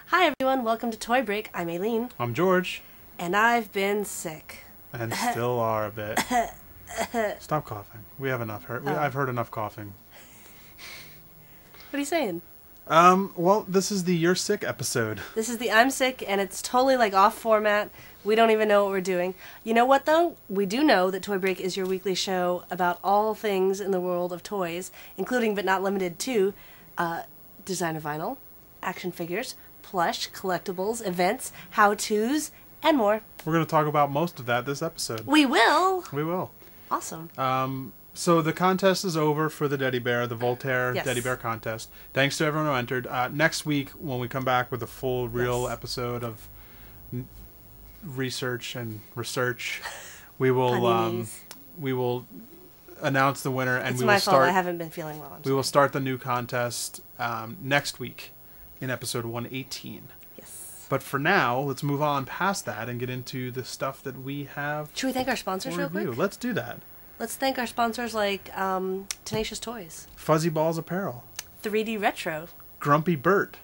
Hi everyone, welcome to Toy Break. I'm Aileen. I'm George. And I've been sick. And still are a bit. Stop coughing. We have enough. I've heard enough coughing. What are you saying? Well, this is the You're Sick episode. This is the I'm sick, and it's totally like off format. We don't even know what we're doing. You know what though? We do know that Toy Break is your weekly show about all things in the world of toys, including but not limited to designer vinyl, action figures, plush, collectibles, events, how-tos, and more. We're going to talk about most of that this episode. We will! We will. Awesome. So the contest is over for the Teddy Bear, the Voltaire Teddy Bear contest. Thanks to everyone who entered. Next week, when we come back with a full, real episode of research, we will announce the winner, and we will start. I haven't been feeling well. We will start the new contest next week in episode 118. Yes. But for now, let's move on past that and get into the stuff that we have. Should we thank our sponsors real quick? Let's do that. Let's thank our sponsors like Tenacious Toys, Fuzzy Balls Apparel, 3D Retro, Grumpy Bert,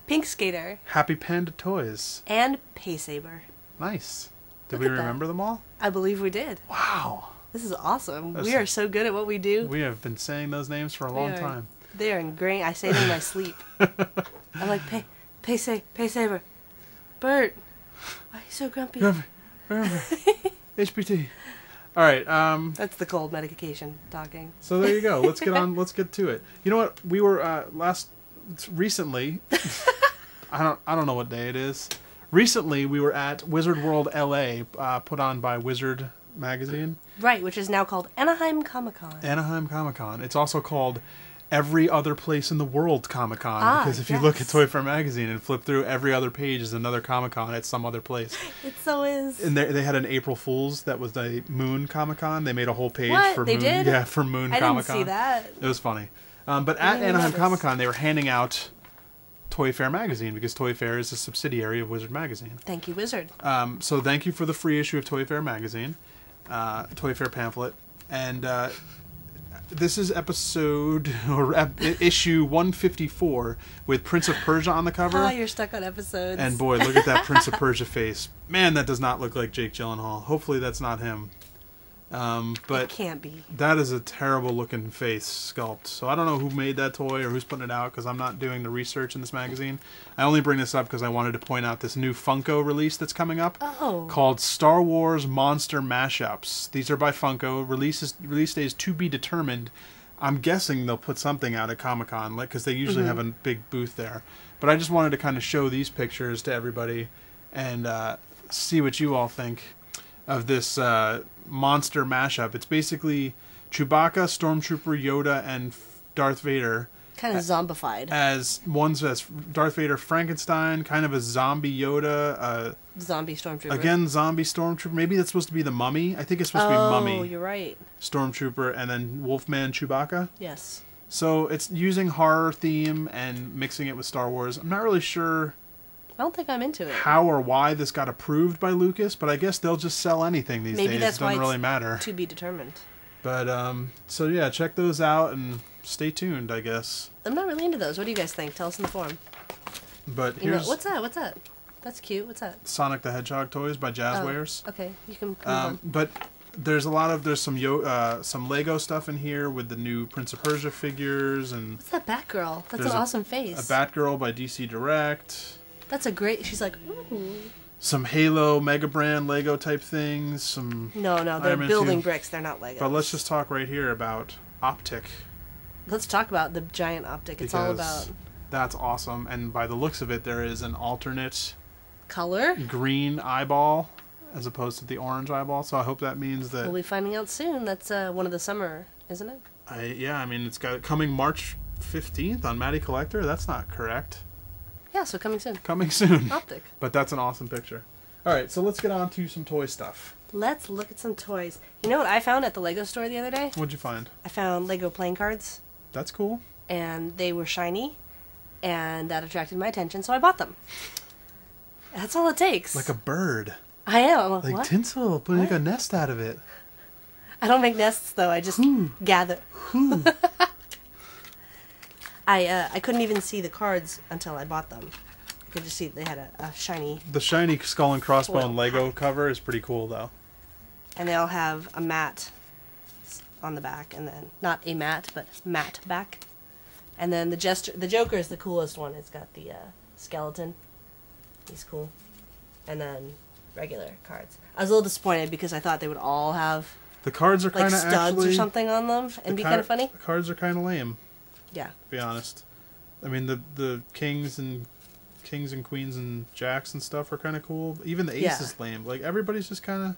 Pink Skater, Happy Panda Toys, and Paysaber. Nice. Did we remember them all? I believe we did. Wow. This is awesome. We are so good at what we do. We have been saying those names for a long time. They are ingrained. I say them in my sleep. I'm like, Paysaber. Bert. Why are you so grumpy? Grumpy. HPT. All right. That's the cold medication talking. So there you go. Let's get on. Let's get to it. You know what? We were recently. I don't know what day it is. Recently, we were at Wizard World LA, put on by Wizard Magazine. Right, which is now called Anaheim Comic-Con. Anaheim Comic-Con. It's also called Every Other Place in the World Comic-Con, because if you look at Toy Fair Magazine and flip through, every other page is another Comic-Con at some other place. It so is. And they had an April Fool's that was the Moon Comic-Con. They made a whole page for Moon. Did? Yeah, for Moon Comic-Con. I didn't see that. It was funny. But at Anaheim Comic-Con, they were handing out Toy Fair Magazine, because Toy Fair is a subsidiary of Wizard Magazine. Thank you, Wizard. So thank you for the free issue of Toy Fair Magazine, Toy Fair pamphlet, and this is issue 154 with Prince of Persia on the cover. Oh, you're stuck on episodes. And boy, look at that Prince of Persia face. Man, that does not look like Jake Gyllenhaal. Hopefully that's not him. But it can't be. That is a terrible looking face sculpt. So I don't know who made that toy or who's putting it out, because I'm not doing the research in this magazine. I only bring this up because I wanted to point out this new Funko release that's coming up called Star Wars Monster Mashups. These are by Funko. Release days to be determined. I'm guessing they'll put something out at Comic-Con, because they usually have a big booth there. But I just wanted to kind of show these pictures to everybody and see what you all think of this monster mashup. It's basically Chewbacca, Stormtrooper, Yoda, and Darth Vader. Kind of zombified. As Darth Vader Frankenstein, kind of a zombie Yoda. Zombie Stormtrooper. Again, zombie Stormtrooper. Maybe that's supposed to be the Mummy. I think it's supposed to be Mummy. Oh, you're right. Stormtrooper, and then Wolfman Chewbacca. Yes. So it's using horror theme and mixing it with Star Wars. I'm not really sure. I don't think I'm into it. How or why this got approved by Lucas, but I guess they'll just sell anything these days. Maybe that's it doesn't really matter. To be determined. But so yeah, check those out and stay tuned, I guess. I'm not really into those. What do you guys think? Tell us in the forum. But here's what's that? What's that? That's cute. What's that? Sonic the Hedgehog toys by Jazzwares. Okay, you can move on. But there's some Lego stuff in here with the new Prince of Persia figures and. What's that Batgirl? That's an awesome face. A Batgirl by DC Direct. That's a great. She's like. Ooh. Some Halo Mega Brand Lego type things. Some. No, they're building bricks. They're not Legos. But let's just talk right here about Optic. Let's talk about the giant Optic. It's all about. That's awesome, and by the looks of it, there is an alternate color green eyeball as opposed to the orange eyeball. So I hope that means that we'll be finding out soon. That's one of the summer, isn't it? I mean, it's got coming March 15th on Matty Collector. That's not correct. Yeah, so coming soon. Coming soon. Optic. But that's an awesome picture. All right, so let's get on to some toy stuff. Let's look at some toys. You know what I found at the Lego store the other day? What'd you find? I found Lego playing cards. That's cool. And they were shiny, and that attracted my attention, so I bought them. That's all it takes. Like a bird. I am. Like what? tinsel, putting like a nest out of it. I don't make nests, though. I just gather. I couldn't even see the cards until I bought them. You could just see they had a shiny... The shiny skull and crossbone Lego pack. cover is pretty cool, though. And they all have a mat on the back, and then... Not a mat, but mat back. And then the Joker is the coolest one. It's got the skeleton. He's cool. And then regular cards. I was a little disappointed because I thought they would all have... The cards are kind of studs actually... or something on them and be kind of funny. The cards are kind of lame. Yeah. To be honest. I mean, the kings and queens and jacks and stuff are kind of cool. Even the ace is lame. Like, everybody's just kind of...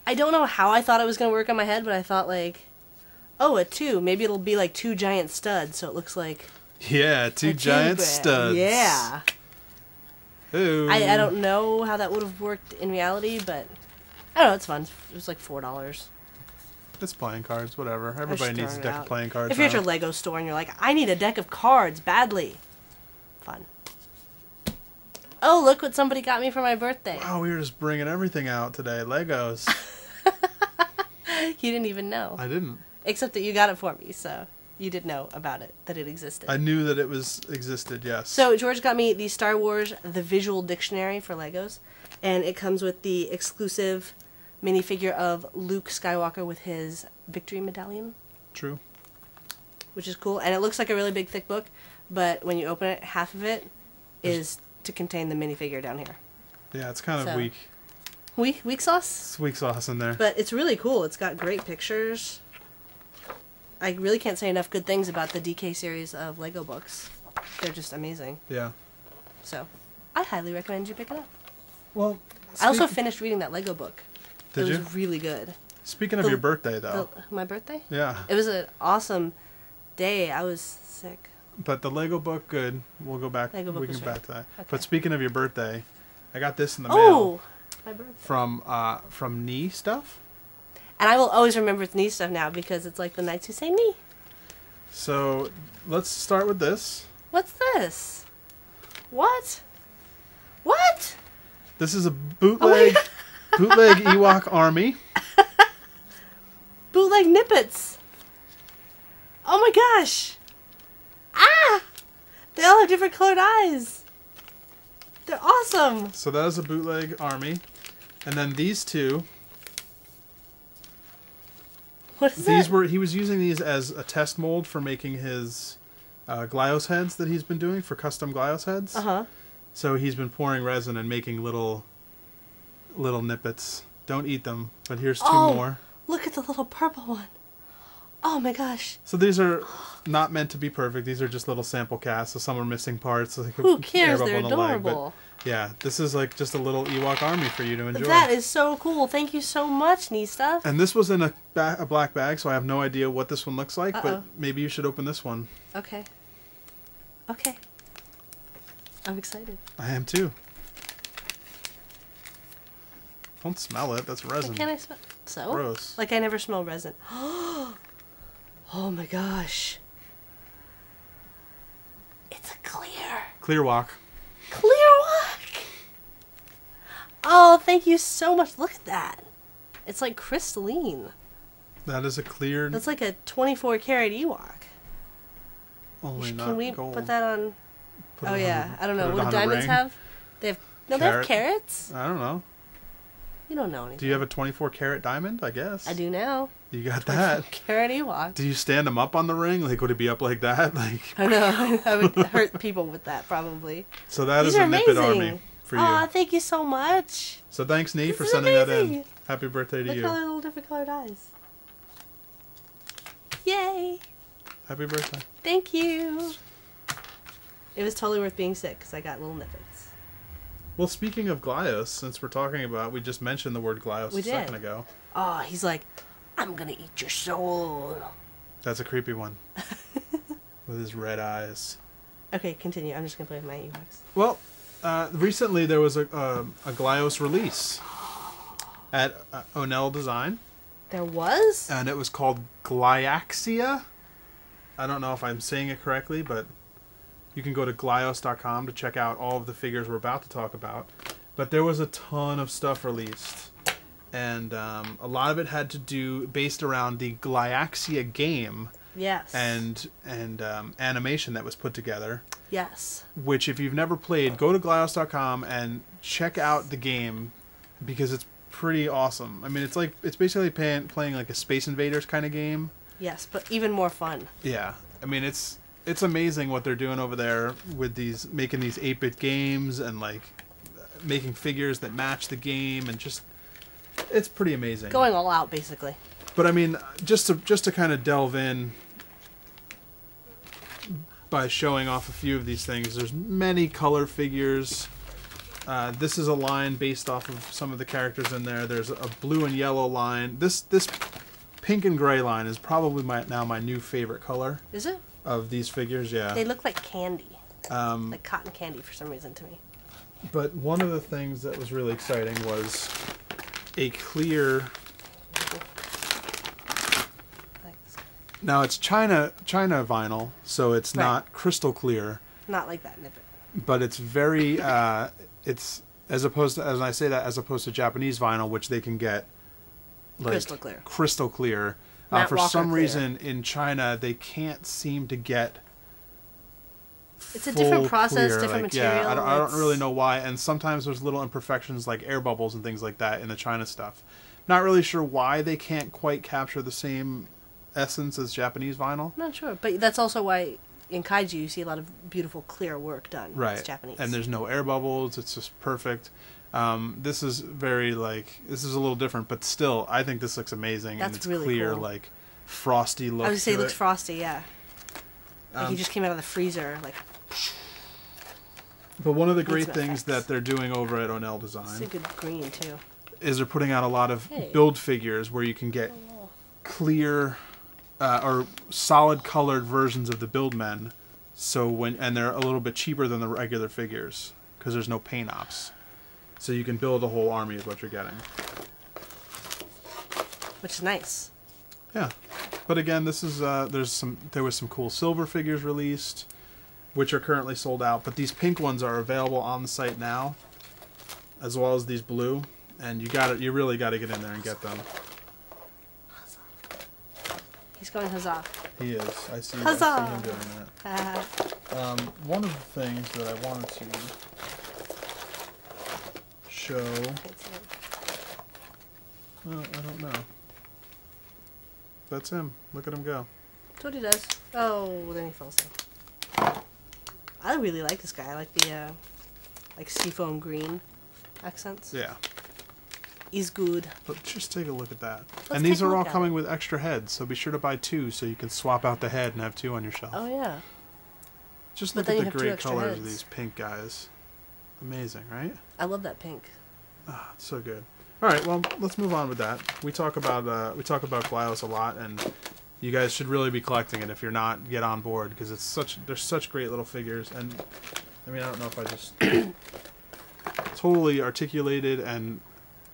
I don't know how I thought it was going to work on my head, but I thought, like, oh, a 2. Maybe it'll be like 2 giant studs, so it looks like... Yeah, 2 giant studs. Yeah. Ooh. I don't know how that would have worked in reality, but... I don't know, it's fun. It was like $4. It's playing cards, whatever. Everybody needs a deck of playing cards. If you're at your Lego store and you're like, I need a deck of cards badly. Fun. Oh, look what somebody got me for my birthday. Wow, we were just bringing everything out today. Legos. You didn't even know. I didn't. Except that you got it for me, so you did know about it, that it existed. I knew that it existed, yes. So George got me the Star Wars The Visual Dictionary for Legos, and it comes with the exclusive minifigure of Luke Skywalker with his victory medallion. True. Which is cool, and it looks like a really big thick book, but when you open it, half of it is to contain the minifigure down here. Yeah, it's kind of weak. Weak sauce? It's weak sauce in there. But it's really cool. It's got great pictures. I really can't say enough good things about the DK series of Lego books. They're just amazing. Yeah. So, I highly recommend you pick it up. Well, I also finished reading that Lego book. Did you? It was really good. Speaking of your birthday, though. My birthday? Yeah. It was an awesome day. I was sick. But the Lego book, good. We'll go back. Lego book we can was back to that. Okay. But speaking of your birthday, I got this in the mail. Oh, my birthday. From Knee Stuff. And I will always remember it's Knee Stuff now because it's like the nights who say knee. So let's start with this. What's this? What? What? This is a bootleg Ewok army. Bootleg Nippets. Oh my gosh. Ah! They all have different colored eyes. They're awesome. So that is a bootleg army. And then these two. What is that? He was using these as a test mold for making his Glyos heads that he's been doing for custom Glyos heads. Uh-huh. So he's been pouring resin and making little nippets. Don't eat them, but here's two more. Look at the little purple one. Oh my gosh. So these are not meant to be perfect. These are just little sample casts, so some are missing parts. So who cares? They're adorable. But yeah, this is like just a little Ewok army for you to enjoy. That is so cool. Thank you so much, Knee Stuff. And this was in a black bag, so I have no idea what this one looks like, but maybe you should open this one. Okay. Okay. I'm excited. I am too. Don't smell it. That's resin. Can I smell? So? Gross. Like I never smell resin. Oh my gosh. It's a Clear walk. Clear walk! Oh, thank you so much. Look at that. It's like crystalline. That is a clear... That's like a 24 karat Ewok. Only not Can we gold. put that on... Put oh yeah, I don't know. put it What do on a diamonds ring? have? They have... No, they have carrots. I don't know. You don't know anything. Do you have a 24 karat diamond? I guess. I do now. You got that. Karat Ewok. Do you stand them up on the ring? Like, would it be up like that? Like. I know. I would hurt people with that, probably. So that These is are a Nippet amazing. army for you. Aw, thank you so much. So thanks, Nee, This for is sending that amazing. in. Happy birthday to Look you. at all their little different colored eyes. Yay. Happy birthday. Thank you. It was totally worth being sick because I got little nippets. Well, speaking of Glyos, since we're talking about, we just mentioned the word Glyos a second ago. Oh, he's like, I'm gonna eat your soul. That's a creepy one. With his red eyes. Okay, continue. I'm just gonna play with my Ewoks. Well, recently there was a Glyos release at Onell Design. There was? And it was called Glyaxia. I don't know if I'm saying it correctly, but you can go to glyos.com to check out all of the figures we're about to talk about. But there was a ton of stuff released. And a lot of it had to do based around the Glyaxia game. Yes. And animation that was put together. Yes. Which, if you've never played, go to GLaDOS.com and check out the game, because it's pretty awesome. I mean, it's basically playing like a Space Invaders kind of game. Yes, but even more fun. Yeah. I mean, it's amazing what they're doing over there with making these 8-bit games and like making figures that match the game, and just it's pretty amazing. Going all out, basically. But I mean, just to kind of delve in by showing off a few of these things, there's many color figures. This is a line based off of some of the characters in there. There's a blue and yellow line. This pink and gray line is probably now my new favorite color. Is it? Of these figures, yeah. They look like candy. Like cotton candy for some reason to me. But one of the things that was really exciting was a clear... Thanks. Now it's China vinyl, so it's not crystal clear. Not like that, nip it. But it's very... it's as opposed to Japanese vinyl, which they can get like crystal clear. For some reason in China they can't seem to get it's a different process, clear. different material. Yeah, I don't really know why, and sometimes there's little imperfections like air bubbles and things like that in the China stuff. Not really sure why they can't quite capture the same essence as Japanese vinyl. Not sure, but that's also why in kaiju you see a lot of beautiful clear work done. Right. It's Japanese. And there's no air bubbles, it's just perfect. This is this is a little different, but still I think this looks amazing. That's and it's really clear, cool. like frosty look. I would say it looks it. frosty, yeah. Like he just came out of the freezer, like. But one of the great things that they're doing over at Onell Design, it's a good green too, is they're putting out a lot of build figures where you can get clear or solid colored versions of the build men. So and they're a little bit cheaper than the regular figures because there's no paint ops. So you can build a whole army of what you're getting. Which is nice. Yeah, but again, this is there was some cool silver figures released, which are currently sold out. But these pink ones are available on the site now, as well as these blue. And you really got to get in there and get them. He's going huzzah. He is. I see him doing that. One of the things that I wanted to show. Well, I don't know. That's him. Look at him go. That's what he does. Oh, then he falls down. I really like this guy. I like the like seafoam green accents. Yeah. He's good. But just take a look at that. And these are all coming with extra heads, so be sure to buy 2 so you can swap out the head and have 2 on your shelf. Oh, yeah. Just look at the great colors of these pink guys. Amazing, right? I love that pink. Ah, it's so good. All right, well, let's move on with that. We talk about GLaDOS a lot, and you guys should really be collecting it. If you're not, get on board, because they're such great little figures. And I mean, I don't know if I just totally articulated, and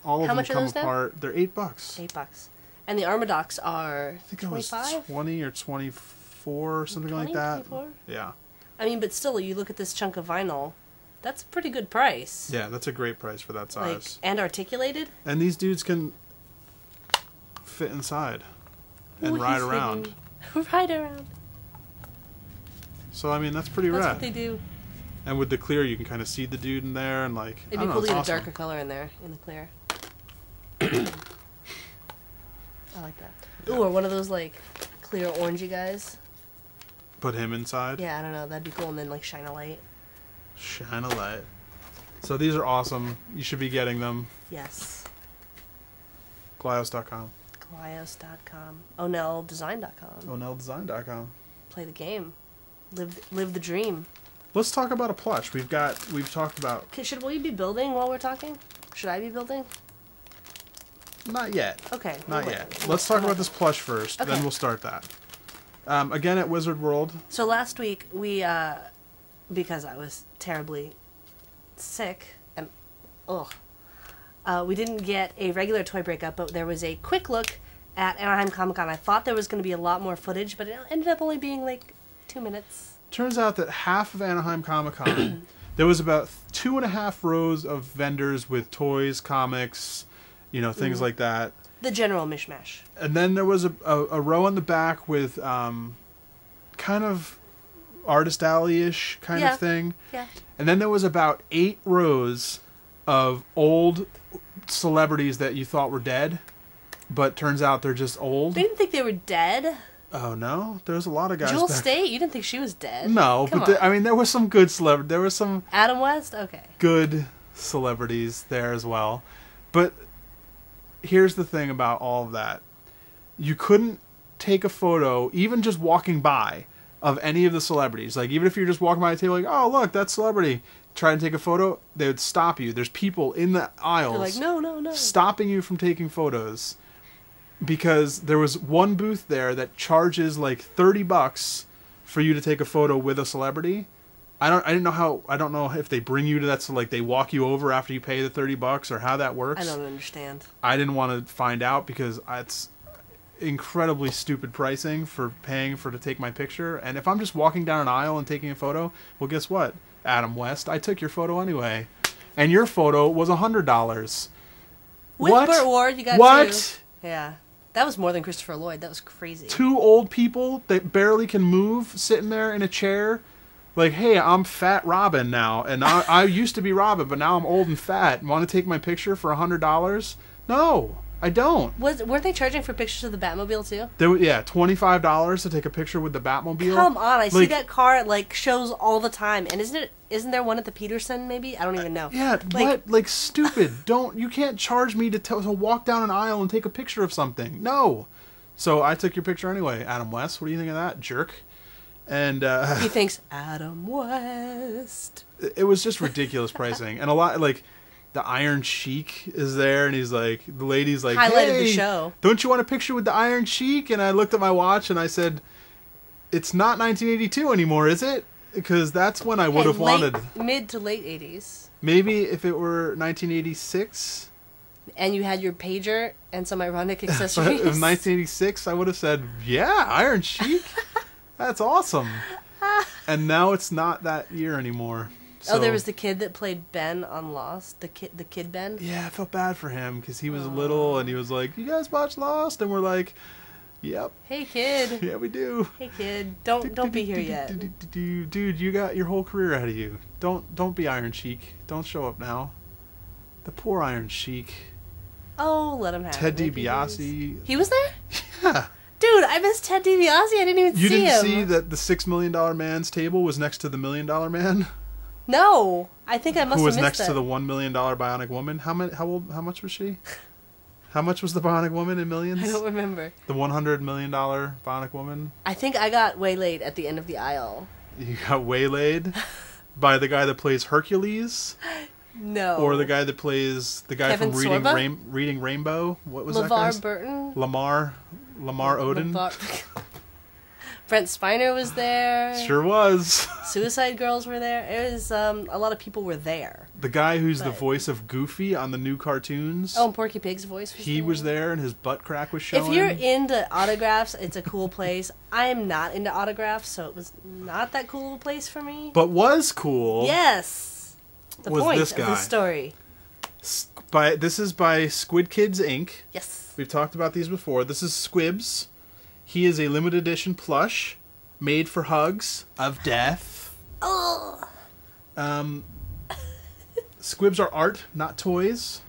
all of them come apart. They're $8. $8. And the Armadocs are I think it was 20 or 24 or something like that. 24? Yeah. I mean, but still, you look at this chunk of vinyl. That's a pretty good price. Yeah, that's a great price for that size. Like, and articulated. And these dudes can fit inside and ride around. Ride around. So I mean, that's pretty rad. That's what they do. And with the clear, you can kind of see the dude in there, and like it'd be cool to get a darker color in there in the clear. I like that. Ooh, or one of those like clear orangey guys. Put him inside. Yeah, I don't know. That'd be cool, and then like shine a light. Shine a light. So these are awesome. You should be getting them. Yes. GLaDOS.com. GLaDOS.com. OnellDesign.com. OnellDesign.com. Play the game. Live the dream. Let's talk about a plush. We've talked about... Should we be building while we're talking? Should I be building? Not yet. Okay. Not yet. Let's talk about this plush first, then we'll start that. Again, at Wizard World. So last week, we, because I was terribly sick, and, we didn't get a regular toy breakup, but there was a quick look at Anaheim Comic-Con. I thought there was going to be a lot more footage, but it ended up only being like 2 minutes. Turns out that half of Anaheim Comic-Con, there was about 2.5 rows of vendors with toys, comics, things like that. The general mishmash. And then there was a row in the back with kind of Artist Alley-ish kind of thing. Yeah. And then there was about 8 rows of old celebrities that you thought were dead, but turns out they're just old. They didn't think they were dead. Oh, no? There was a lot of guys Jewel back... State? You didn't think she was dead? No, but I mean, there was some good celebrities. There was some... Adam West? Okay. Good celebrities there as well. But here's the thing about all of that. You couldn't take a photo, even just walking by, of any of the celebrities. Like, even if you're just walking by a table, like, oh, look, that celebrity. Try and take a photo, they would stop you. There's people in the aisles... They're like, no. Stopping you from taking photos. Because there was one booth there that charges like $30 for you to take a photo with a celebrity. I don't know if they bring you to that, so like they walk you over after you pay the $30 or how that works. I don't understand. I didn't want to find out because it's incredibly stupid pricing for paying to take my picture. And if I'm just walking down an aisle and taking a photo, well, guess what, Adam West, I took your photo anyway, and your photo was $100. With what? Burt Ward, you got what? 2. Yeah. That was more than Christopher Lloyd. That was crazy. 2 old people that barely can move sitting there in a chair. Like, hey, I'm Fat Robin now. And I used to be Robin, but now I'm old and fat. Want to take my picture for $100? No, I don't. Weren't they charging for pictures of the Batmobile, too? $25 to take a picture with the Batmobile. Come on, I see that car at, like, shows all the time. And isn't there one at the Peterson, maybe? I don't even know. Yeah, what? Like, stupid. You can't charge me to walk down an aisle and take a picture of something. No. So I took your picture anyway, Adam West. What do you think of that, jerk? And he thinks, Adam West. It was just ridiculous pricing. And a lot, like, the Iron Sheik is there, and he's like, the lady's like, highlighted hey, the show. Don't you want a picture with the Iron Sheik? And I looked at my watch and I said, it's not 1982 anymore, is it? Because that's when I would have wanted. Mid to late 80s. Maybe if it were 1986. And you had your pager and some ironic accessories. If it was 1986, I would have said, yeah, Iron Sheik. That's awesome. And now it's not that year anymore. So, there was the kid that played Ben on Lost. The kid Ben. Yeah, I felt bad for him because he was little and he was like, "You guys watch Lost?" And we're like, "Yep." Hey kid. Yeah, we do. Hey kid, don't be here yet. Dude, you got your whole career ahead of you. Don't be Iron Sheik. Don't show up now. The poor Iron Sheik. Oh, let him have Ted it. DiBiase. He was there? Yeah. Dude, I missed Ted DiBiase. I didn't even see him. You didn't see that the $6 million man's table was next to the $1 Million Man? No, I think I must have missed that. Who was next to the $1 million Bionic Woman? How much was she? How much was the Bionic Woman in Millions? I don't remember. The $100 million Bionic Woman? I think I got waylaid at the end of the aisle. You got waylaid by the guy that plays Hercules? No. Or the guy that plays the guy Kevin from Reading Rainbow? What was that guy? LeVar Burton? Lamar Odin? Brent Spiner was there. Sure was. Suicide Girls were there. It was a lot of people were there. The guy who's the voice of Goofy on the new cartoons. Oh, and Porky Pig's voice was He was there and his butt crack was showing. If you're into autographs, it's a cool place. I am not into autographs, so it was not that cool of a place for me. But was cool. Yes. The point this guy. of the story. This is by Squid Kids Inc. Yes. We've talked about these before. This is Squibs. He is a limited edition plush made for hugs of death. Oh. Squibs are art, not toys.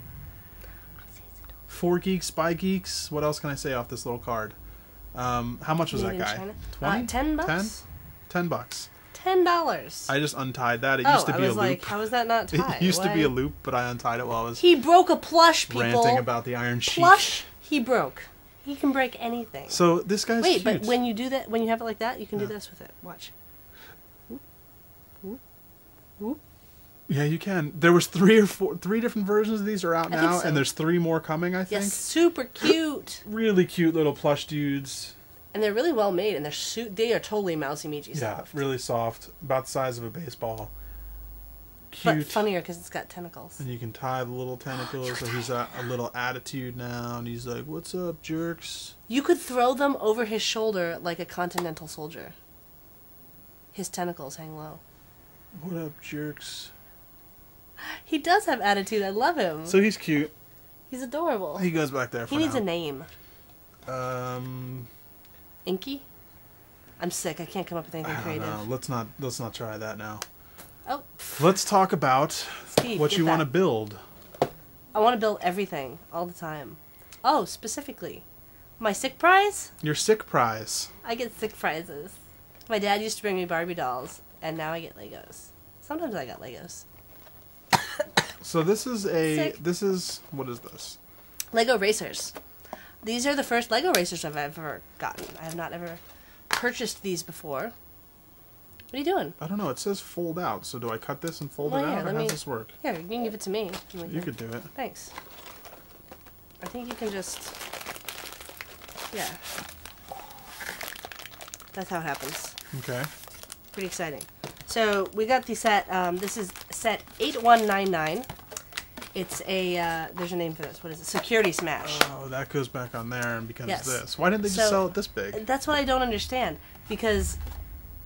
4 geeks, by geeks. What else can I say off this little card? How much was that guy? 20? $10. $10. $10. I just untied that. It used to be a loop. How was that not tied? It used to be a loop, but I untied it while I was He broke a plush, people. ranting about the Iron Sheik. Plush, he broke. He can break anything. So this guy's cute. But when you do that, when you have it like that, you can do this with it. Watch. Whoop. Whoop. Whoop. Yeah, you can. There was 3 different versions of these are out now, so. And there's 3 more coming, I think. Yes, super cute. Really cute little plush dudes. And they're really well made, and they are totally mousy-meagy soft. Yeah, really soft, about the size of a baseball. Cute. But funnier because it's got tentacles. And you can tie the little tentacles, so he's got a little attitude now, and he's like, "What's up, jerks?" You could throw them over his shoulder like a continental soldier. His tentacles hang low. What up, jerks? He does have attitude. I love him. So he's cute. He's adorable. He goes back there for now. He needs a name. Um... Inky? I'm sick. I can't come up with anything creative. No, let's not try that now. Oh. Let's talk about Steve, what you want to build. I want to build everything all the time. Oh, specifically, my sick prize? Your sick prize. I get sick prizes. My dad used to bring me Barbie dolls, and now I get Legos. Sometimes I got Legos. So this is what is this? Lego racers. These are the first Lego racers I've ever gotten. I have not ever purchased these before. What are you doing? I don't know. It says fold out. So do I cut this and fold it out, or how does this work? Here, you can give it to me. You could do it. Thanks. I think you can just... Yeah. That's how it happens. Okay. Pretty exciting. So, we got the set, this is set 8199. It's a, there's a name for this. What is it? Security Smash. Oh, that goes back on there and becomes this. Why didn't they just sell it this big? That's what I don't understand. Because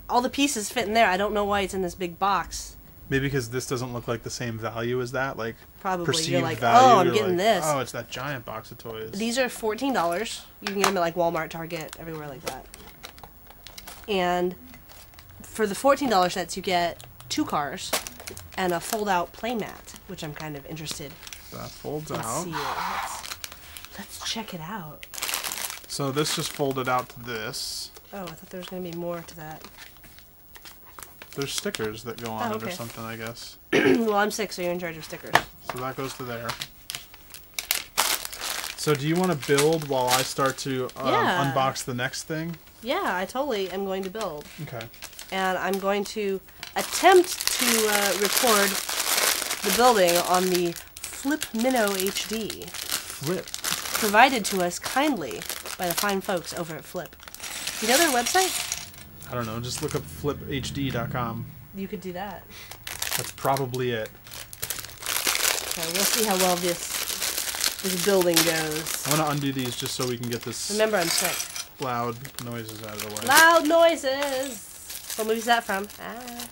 all the pieces fit in there. I don't know why it's in this big box. Maybe because this doesn't look like the same value as that, like probably. Perceived You're like, value. oh, I'm getting this. Oh, it's that giant box of toys. These are $14. You can get them at like Walmart, Target, everywhere like that. And for the $14 sets, you get 2 cars and a fold-out playmat, which I'm kind of interested. That folds Let's out. see it. Let's check it out. So this just folded out to this. Oh, I thought there was going to be more to that. There's stickers that go on it or something, I guess. Well, I'm sick, so you're in charge of stickers. So that goes to there. So do you want to build while I start to unbox the next thing? Yeah, I totally am going to build. Okay. And I'm going to attempt to record the building on the Flip Minnow HD. Flip. Provided to us kindly by the fine folks over at Flip. Do you know their website? I don't know, just look up fliphd.com. You could do that. That's probably it. Okay, we'll see how well this building goes. I want to undo these just so we can get this. Remember, I'm sick. Loud noises out of the way. Loud noises! What movie's that from? Ah.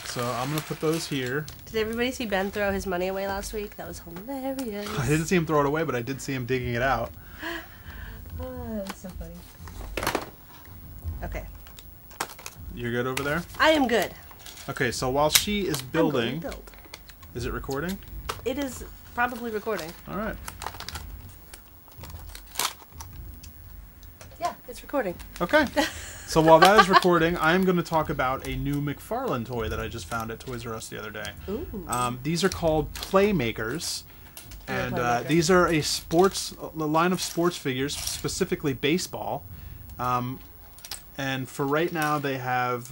So I'm going to put those here. Did everybody see Ben throw his money away last week? That was hilarious. I didn't see him throw it away, but I did see him digging it out. Oh, that was so funny. Okay. You're good over there? I am good. Okay, so while she is building... I'm going to build. Is it recording? It is probably recording. All right. Yeah, it's recording. Okay. So while that is recording, I'm going to talk about a new McFarlane toy that I just found at Toys R Us the other day. Ooh. These are called Playmakers. And these are a line of sports figures, specifically baseball. And for right now, they have,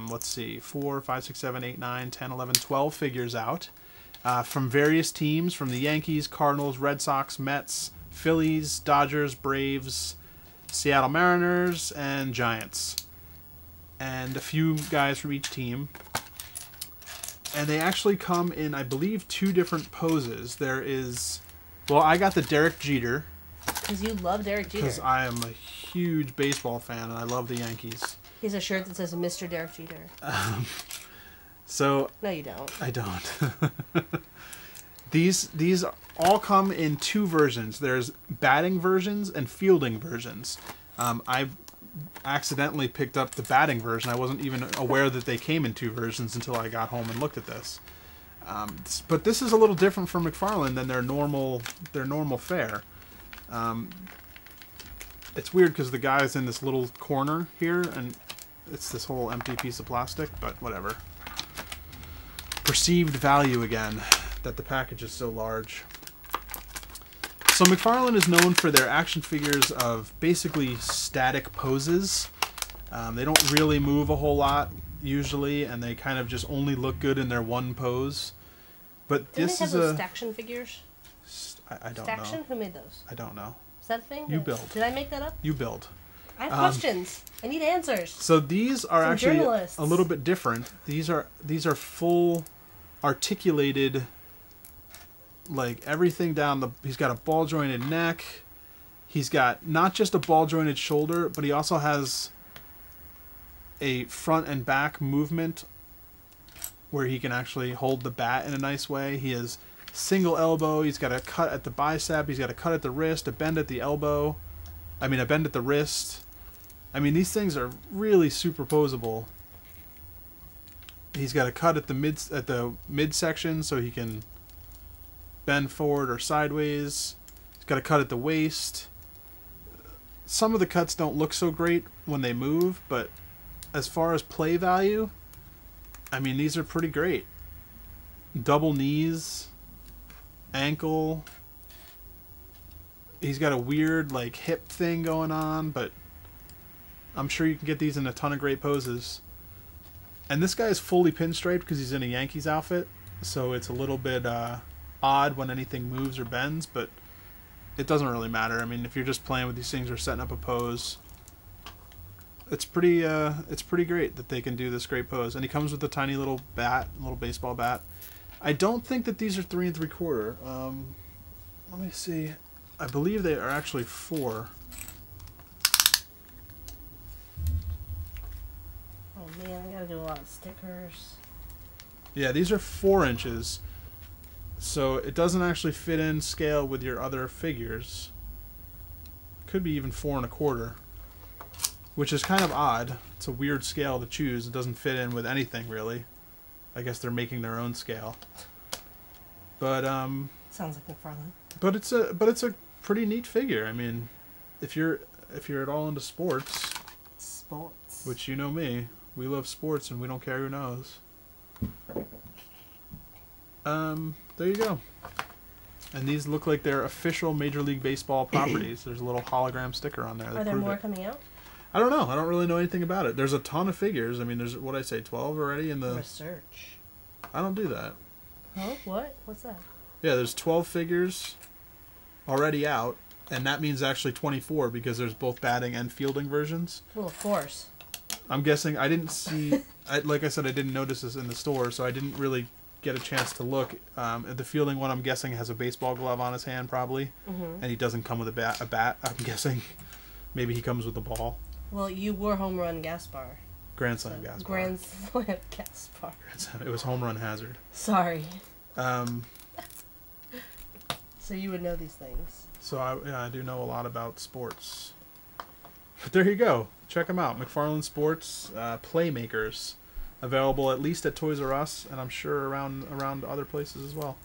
let's see, 4, 5, 6, 7, 8, 9, 10, 11, 12 figures out from various teams, from the Yankees, Cardinals, Red Sox, Mets, Phillies, Dodgers, Braves, Seattle Mariners, and Giants. And a few guys from each team. And they actually come in, I believe, 2 different poses. There is, well, I got the Derek Jeter. Because you love Derek Jeter. Because I am a huge baseball fan, and I love the Yankees. He has a shirt that says Mr. Derek Jeter. So no, you don't. I don't. These all come in 2 versions. There's batting versions and fielding versions. I accidentally picked up the batting version. I wasn't even aware that they came in 2 versions until I got home and looked at this. But this is a little different from McFarlane than their normal fare. It's weird because the guy's in this little corner here, and it's this whole empty piece of plastic, but whatever. Perceived value again, that the package is so large. So McFarlane is known for their action figures of basically static poses. They don't really move a whole lot, usually, and they kind of just only look good in their one pose. But Didn't this they have is those Staction figures? I don't Staction? know. Who made those? I don't know. Is that a thing? You build. Did I make that up? You build. I have questions. I need answers. So these are actually journalists. a little bit different. These are full articulated, like everything down the. He's got a ball jointed neck. He's got not just a ball jointed shoulder, but he also has a front and back movement where he can actually hold the bat in a nice way. He has single elbow. He's got a cut at the bicep. He's got a cut at the wrist, a bend at the elbow. I mean, a bend at the wrist. I mean, these things are really superposable. He's got a cut at the midsection so he can bend forward or sideways. He's got a cut at the waist. Some of the cuts don't look so great when they move, but as far as play value, I mean, these are pretty great. Double knees, ankle. He's got a weird like hip thing going on, but I'm sure you can get these in a ton of great poses. And this guy is fully pinstriped because he's in a Yankees outfit, so it's a little bit odd when anything moves or bends, but it doesn't really matter. I mean, if you're just playing with these things or setting up a pose, it's pretty great that they can do this great pose. And he comes with a tiny little bat, little baseball bat. I don't think that these are 3 3/4. Let me see. I believe they are actually 4. Oh man, I gotta do a lot of stickers. Yeah, these are 4 inches. So it doesn't actually fit in scale with your other figures. Could be even 4 1/4, which is kind of odd. It's a weird scale to choose. It doesn't fit in with anything really. I guess they're making their own scale. But sounds like McFarlane. But it's a pretty neat figure. I mean, if you're at all into sports, which you know me, we love sports and we don't care who knows. There you go. And these look like they're official Major League Baseball properties. There's a little hologram sticker on there. Are there more coming out? I don't know. I don't really know anything about it. There's a ton of figures. I mean, there's, what I say, 12 already in the... Research. I don't do that. Huh? What? What's that? Yeah, there's 12 figures already out, and that means actually 24 because there's both batting and fielding versions. Well, of course. I'm guessing, I didn't see... like I said, I didn't notice this in the store, so I didn't really get a chance to look. The fielding one, I'm guessing, has a baseball glove on his hand, probably. Mm-hmm. And he doesn't come with a bat, I'm guessing. Maybe he comes with a ball. Well, you were Home Run Gaspar. Grand Slam Gaspar. Grand Slam Gaspar. It was Home Run Hazard. Sorry. So you would know these things. So I do know a lot about sports. But there you go. Check them out. McFarlane Sports Playmakers. Available at least at Toys R Us, and I'm sure around other places as well.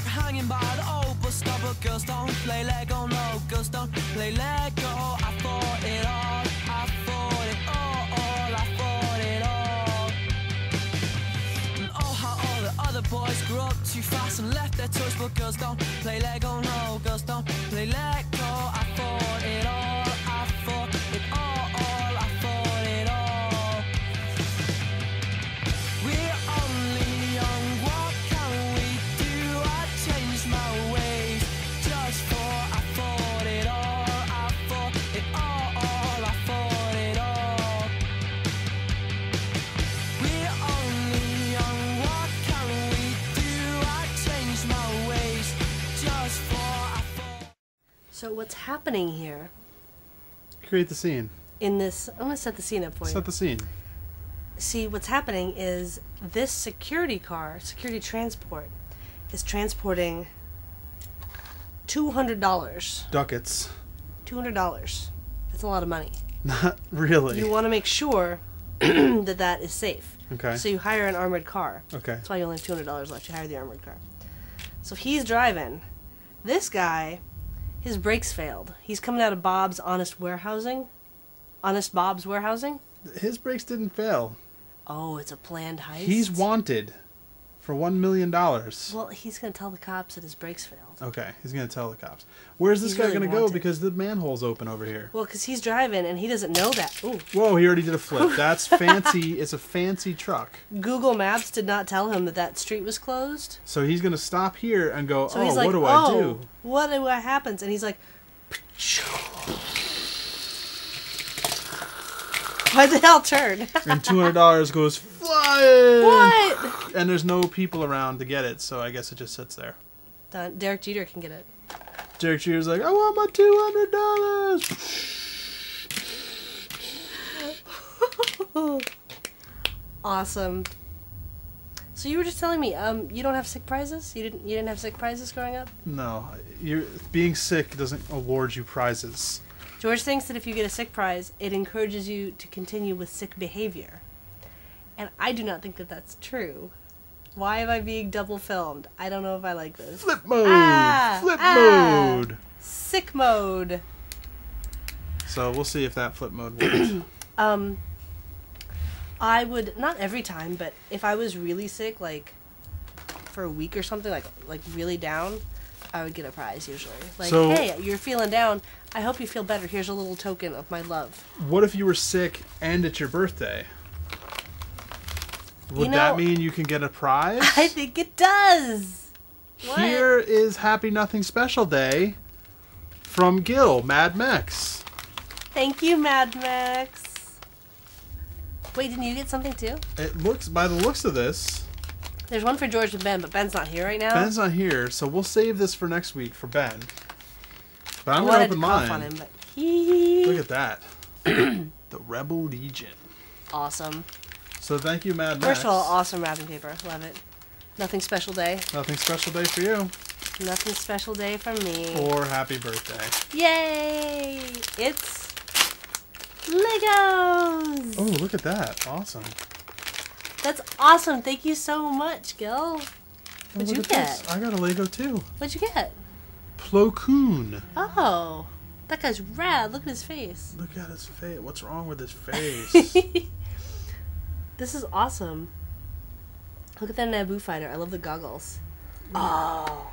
Hanging by the old bus stop, but girls don't play Lego, no, girls don't play Lego. I fought it all, I fought it all, I fought it all. And oh, how all the other boys grew up too fast and left their toys, but girls don't play Lego, no, girls don't play Lego. I fought it all, I fought it all, I fought it all. We're only young, what can we do? I changed my ways just for I fought it all, I fought it all, I fought it all. We're only young, what can we do? I changed my ways just for I fought. So what's happening here? Create the scene. In this, I'm going to set the scene up for you. Set the scene. See, what's happening is this security transport, is transporting $200. Ducats. $200. That's a lot of money. Not really. You want to make sure that is safe. Okay. So you hire an armored car. Okay. That's why you only have $200 left. You hire the armored car. So he's driving. This guy, his brakes failed. He's coming out of Bob's Honest Warehousing. Honest Bob's Warehousing. His brakes didn't fail. Oh, it's a planned heist? He's wanted for $1 million. Well, he's going to tell the cops that his brakes failed. Okay, he's going to tell the cops. Where's this guy really going to go? wanted. Because the manhole's open over here. Well, because he's driving and he doesn't know that. Ooh. Whoa, he already did a flip. That's fancy. It's a fancy truck. Google Maps did not tell him that that street was closed. So he's going to stop here and go, So he's like, what do I do? What happens? And he's like, why the hell turn? And $200 goes flying. What? And there's no people around to get it, so I guess it just sits there. Derek Jeter can get it. Derek Jeter's like, I want my $200. Awesome. So you were just telling me, you don't have sick prizes? You didn't have sick prizes growing up? No, being sick doesn't award you prizes. George thinks that if you get a sick prize, it encourages you to continue with sick behavior. And I do not think that that's true. Why am I being double filmed? I don't know if I like this. Flip mode! Flip mode! Sick mode. So we'll see if that flip mode works. I would, not every time, but if I was really sick, like, for a week or something, like really down, I would get a prize usually. Like, so, hey, you're feeling down. I hope you feel better. Here's a little token of my love. What if you were sick and it's your birthday? Would that mean you can get a prize? I think it does. What? Here is Happy Nothing Special Day from Gil, Mad Max. Thank you, Mad Max. Wait, didn't you get something too? It looks, by the looks of this... There's one for George and Ben, but Ben's not here right now. Ben's not here, so we'll save this for next week for Ben. But I'm going to open mine. On him, but Look at that. The Rebel Legion. Awesome. So thank you, Mad Max. First of all, awesome wrapping paper. Love it. Nothing special day. Nothing special day for you. Nothing special day for me. Or happy birthday. Yay! It's Legos! Oh, look at that. Awesome. That's awesome. Thank you so much, Gil. What'd you get? I got a Lego too. What'd you get? Plo Koon. Oh, that guy's rad. Look at his face. Look at his face. What's wrong with his face? This is awesome. Look at that Naboo fighter. I love the goggles. Oh.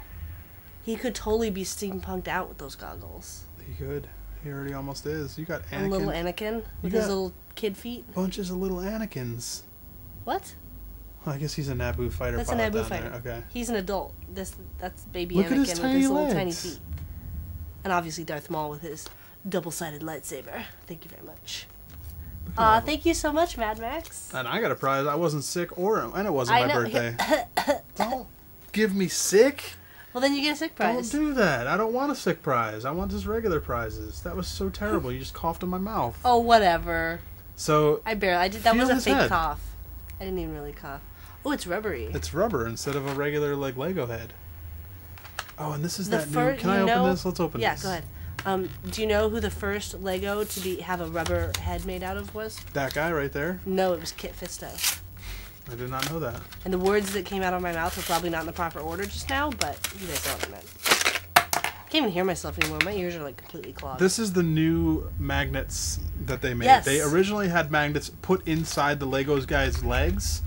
He could totally be steampunked out with those goggles. He could. He already almost is. You got Anakin. A little Anakin with his little kid feet. Bunches of little Anakins. What? Well, I guess he's a Naboo fighter. That's a Naboo fighter. Okay. He's an adult. That's baby Look Anakin at his with tiny his little legs. tiny feet. And obviously Darth Maul with his double-sided lightsaber. Thank you very much. Thank you so much, Mad Max. And I got a prize. I wasn't sick, and it wasn't my birthday. Don't give me sick. Well, then you get a sick prize. Don't do that. I don't want a sick prize. I want just regular prizes. That was so terrible. You just coughed in my mouth. Oh, whatever. So I did. That was a fake head. cough. I didn't even really cough. Oh, it's rubbery. It's rubber instead of a regular Lego head. Oh, and this is that new. Can I open this? Let's open this. Yeah, go ahead. Do you know who the first Lego to have a rubber head made out of was? That guy right there? No, it was Kit Fisto. I did not know that. And the words that came out of my mouth were probably not in the proper order just now, but you guys know what I meant. I can't even hear myself anymore. My ears are like completely clogged. This is the new magnets that they made. Yes. They originally had magnets put inside the Legos guy's legs.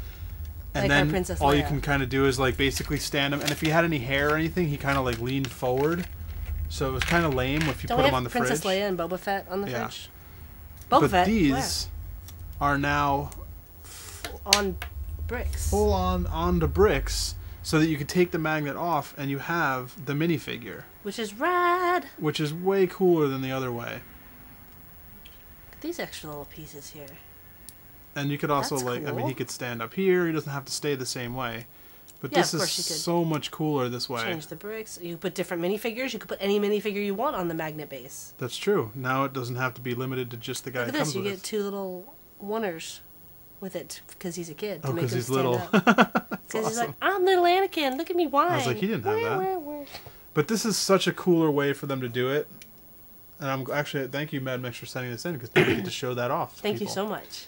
And like then Princess all Leia. you can kind of do is like basically stand him. And if he had any hair or anything, he kind of like leaned forward. So it was kind of lame if you put him on the Princess fridge. Leia and Boba Fett on the Yeah. fridge? Boba Fett? These are now on bricks. full on the bricks so that you can take the magnet off and you have the minifigure. Which is rad. Which is way cooler than the other way. Look at these extra little pieces here. And you could also That's I mean, cool. he could stand up here. He doesn't have to stay the same way. But Yeah, this of is course you could so much cooler this way. Change the bricks. You could put different minifigures. You could put any minifigure you want on the magnet base. That's true. Now it doesn't have to be limited to just the guy Look at it comes this. You with. get two little oneers with it because he's a kid. Oh, because he's stand little. up. Because he's like, I'm little Anakin. Look at me whine. I was like, he didn't have that. But this is such a cooler way for them to do it. And I'm actually, thank you, Mad Mix, for sending this in because now we get to show that off. To Thank you people. so much.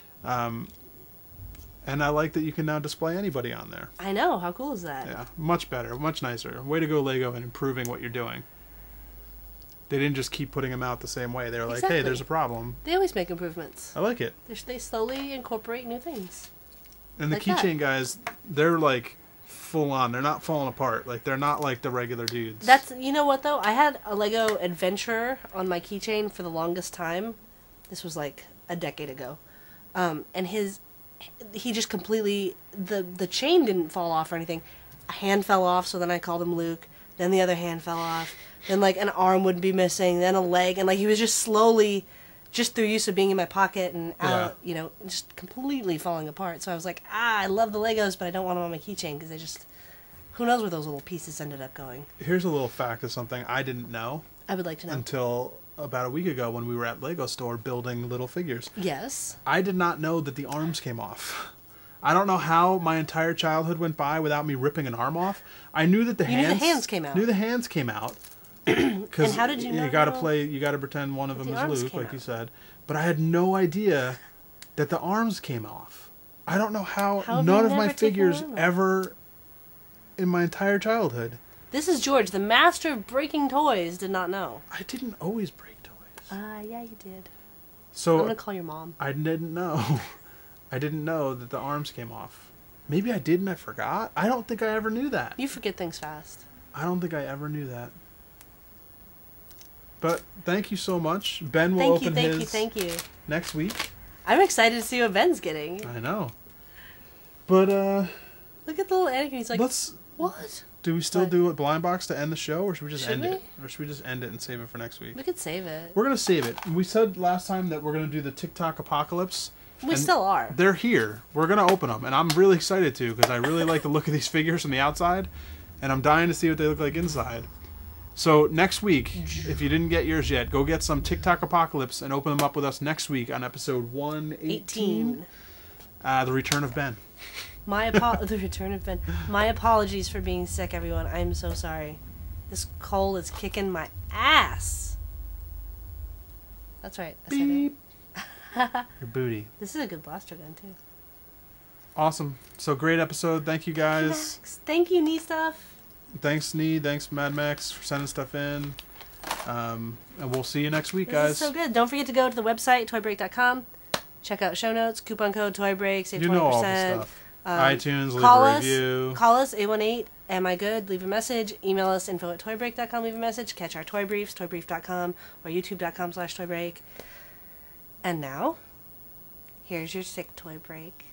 And I like that you can now display anybody on there. I know. How cool is that? Yeah, much better, much nicer. Way to go, Lego, and improving what you're doing. They didn't just keep putting them out the same way. They were like, Exactly. hey, there's a problem. They always make improvements. I like it. They slowly incorporate new things. And the Like that. keychain guys, they're like full on. They're not falling apart. Like they're not like the regular dudes. You know what though? I had a Lego Adventurer on my keychain for the longest time. This was like a decade ago. And he just completely, the chain didn't fall off or anything. A hand fell off, so then I called him Luke. Then the other hand fell off. Then like an arm would be missing. Then a leg, and like he was just slowly, just through use of being in my pocket and out, just completely falling apart. So I was like, I love the Legos, but I don't want them on my keychain because Who knows where those little pieces ended up going? Here's a little fact of something I didn't know. I would like to know. Until about a week ago when we were at Lego store building little figures. Yes. I did not know that the arms came off. I don't know how my entire childhood went by without me ripping an arm off. I knew that the hands came out. Knew the hands came out. And how did you know? You got to pretend one of them is Luke, like you said. But I had no idea that the arms came off. I don't know how none of my figures ever in my entire childhood. This is George, the master of breaking toys, did not know. I didn't always break toys. Yeah, you did. So I'm going to call your mom. I didn't know. I didn't know that the arms came off. Maybe I did and I forgot. I don't think I ever knew that. You forget things fast. I don't think I ever knew that. But thank you so much. Ben will open his thank you. next week. I'm excited to see what Ben's getting. I know. But, look at the little Anakin. He's like, what? Do we still do a blind box to end the show, or should we just end it? Or should we just end it and save it for next week? We could save it. We're going to save it. We said last time that we're going to do the TikTok apocalypse. We still are. They're here. We're going to open them. And I'm really excited to, because I really like the look of these figures from the outside. And I'm dying to see what they look like inside. So next week, if you didn't get yours yet, go get some TikTok apocalypse and open them up with us next week on episode 118. The Return of Ben. The return of Ben. My apologies for being sick, everyone. I'm so sorry. This cold is kicking my ass. That's right. Beep. Your booty. This is a good blaster gun, too. Awesome. So great episode. Thank you, guys. Max. Thank you, Nee Stuff. Thanks, Nee. Thanks, Mad Max, for sending stuff in. And we'll see you next week, guys. This is so good. Don't forget to go to the website, toybreak.com. Check out show notes, coupon code TOYBREAK, save 20%. You know all the stuff. iTunes, leave a review. Call us, 818, am I good? Leave a message. Email us, info@toybreak.com, leave a message. Catch our toy briefs, toybrief.com, or youtube.com/toybreak. And now, here's your sick toy break.